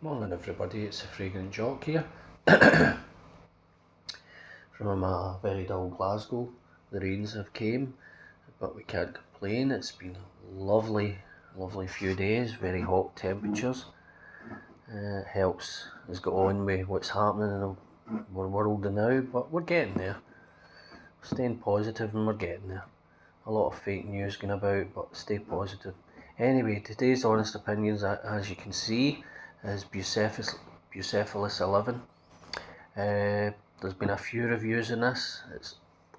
Morning everybody, it's the Fragrant Jock here from a very dull Glasgow. The rains have came, but we can't complain. It's been a lovely few days, very hot temperatures. It helps us get on with what's happening in our world now, but we're getting there. We're staying positive and we're getting there. A lot of fake news going about, but stay positive. Anyway, today's honest opinions, as you can see, is bucephalus 11. There's been a few reviews in this. It's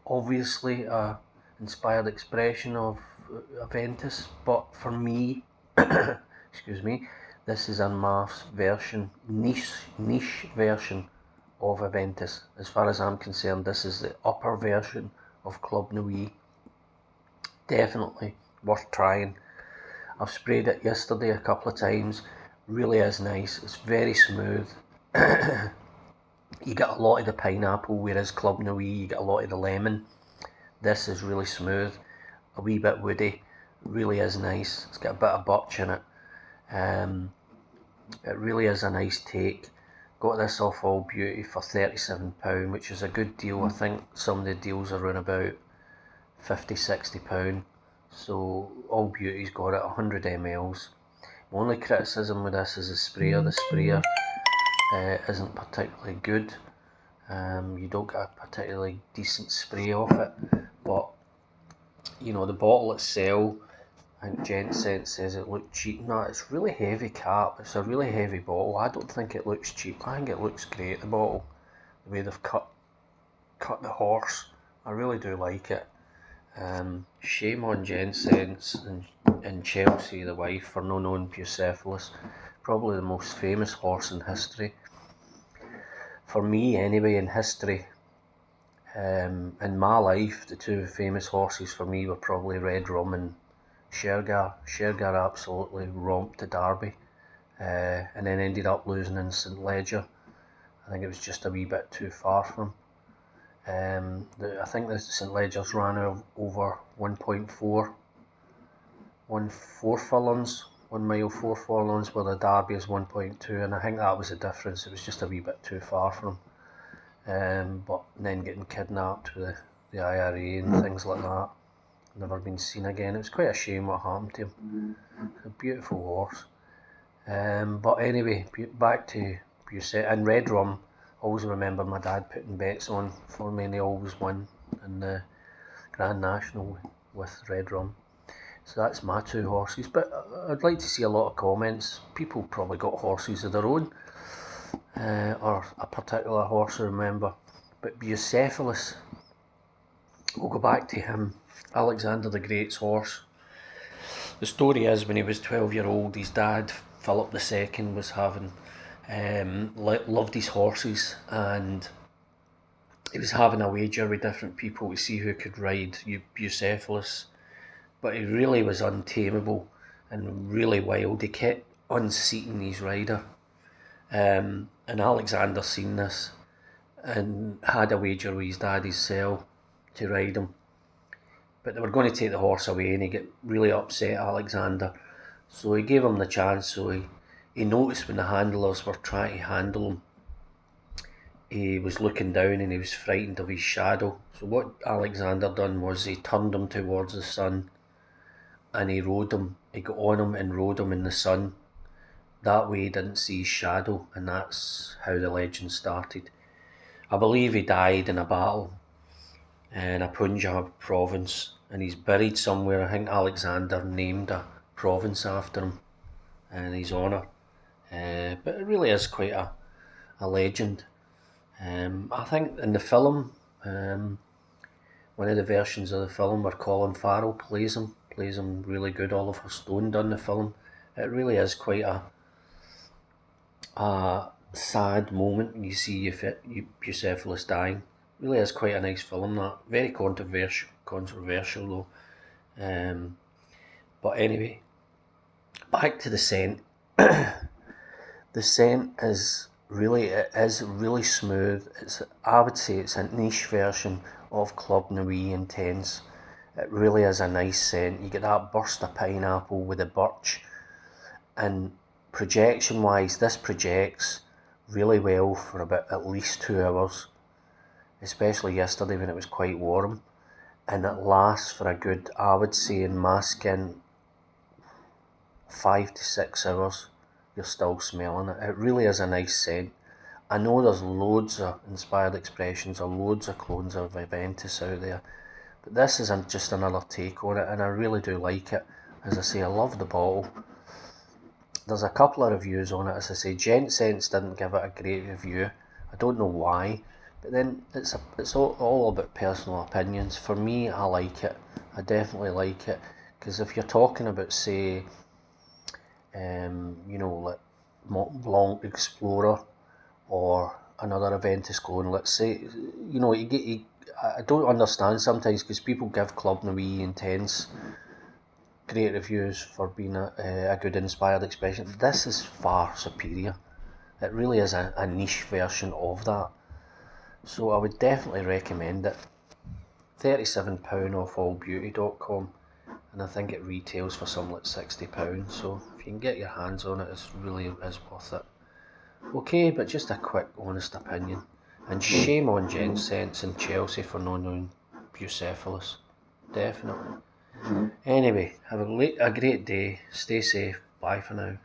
obviously a inspired expression of Aventus, but for me, excuse me, this is Armaf's version, niche version of Aventus. As far as I'm concerned, this is the upper version of Club Nouillet. Definitely worth trying. I've sprayed it yesterday a couple of times. Really is nice. It's very smooth. You get a lot of the pineapple, whereas Club Nouillet you get a lot of the lemon. This is really smooth, a wee bit woody. Really is nice. It's got a bit of birch in it. It really is a nice take. Got this off All Beauty for £37, which is a good deal. I think some of the deals are around about £50–60. So All Beauty's got it 100 mls. My only criticism with this is the sprayer. The sprayer isn't particularly good. You don't get a particularly decent spray off it, but you know, the bottle itself, I think Gent Scent says it looked cheap. No, it's really heavy cap. It's a really heavy bottle. I don't think it looks cheap. I think it looks great, the bottle, the way they've cut the horse. I really do like it. Shame on Gent Scent and Chelsea, the wife, for not knowing bucephalus. Probably the most famous horse in history. For me, anyway, in history. In my life, the two famous horses for me were probably Red Rum and Shergar. Shergar absolutely romped the Derby, and then ended up losing in St Leger. I think it was just a wee bit too far for him. I think the St Legers ran over 1.4 furlongs, 1 mile 4 furlongs, where the Derby is 1.2, and I think that was the difference. It was just a wee bit too far for him. But then getting kidnapped with the IRA and things like that, never been seen again. It was quite a shame what happened to him. A beautiful horse. But anyway, back to Bucephalus and Red Rum. Always remember my dad putting bets on for me, and they always won in the Grand National with Red Rum. So that's my two horses. But I'd like to see a lot of comments. People probably got horses of their own, or a particular horse I remember. But Bucephalus, we'll go back to him. Alexander the Great's horse. The story is, when he was 12-year-old, his dad, Philip II, was having loved his horses, and he was having a wager with different people to see who could ride Bucephalus, but he really was untamable and really wild. He kept unseating his rider, and Alexander seen this and had a wager with his dad himself to ride him, but they were going to take the horse away, and he got really upset, Alexander. So he gave him the chance. So he noticed when the handlers were trying to handle him, he was looking down and he was frightened of his shadow. So what Alexander done was he turned him towards the sun, and he rode him. He got on him and rode him in the sun. That way he didn't see his shadow, and that's how the legend started. I believe he died in a battle in a Punjab province, and he's buried somewhere. I think Alexander named a province after him in his honour. But it really is quite a legend. I think in the film, one of the versions of the film where Colin Farrell plays him really good. Oliver Stone done the film. It really is quite a sad moment when you see Bucephalus dying. Really is quite a nice film, that. Very controversial though. But anyway, back to the scent. The scent is really smooth. I would say it's a niche version of Club Nouillet Intense. It really is a nice scent. You get that burst of pineapple with the birch, and projection wise, this projects really well for about at least 2 hours, especially yesterday when it was quite warm, and it lasts for a good, I would say in my skin, 5 to 6 hours. You're still smelling it. It really is a nice scent. I know there's loads of inspired expressions or loads of clones of Viventus out there, but this is just another take on it, and I really do like it. As I say, I love the bottle. There's a couple of reviews on it. As I say, Gent Sense didn't give it a great review. I don't know why, but then it's all about personal opinions. For me, I like it. I definitely like it, because if you're talking about, say, you know, like Mont Blanc Explorer or another Aventus clone, let's say, you know, I don't understand sometimes, because people give Club Nouillet Intense great reviews for being a good inspired expression. This is far superior. It really is a niche version of that. So I would definitely recommend it. £37 off allbeauty.com, and I think it retails for something like £60. So if you can get your hands on it, it really is worth it. Okay, but just a quick honest opinion. And shame on Gent Sense and Chelsea for not knowing bucephalus. Definitely. Anyway, have a great day. Stay safe. Bye for now.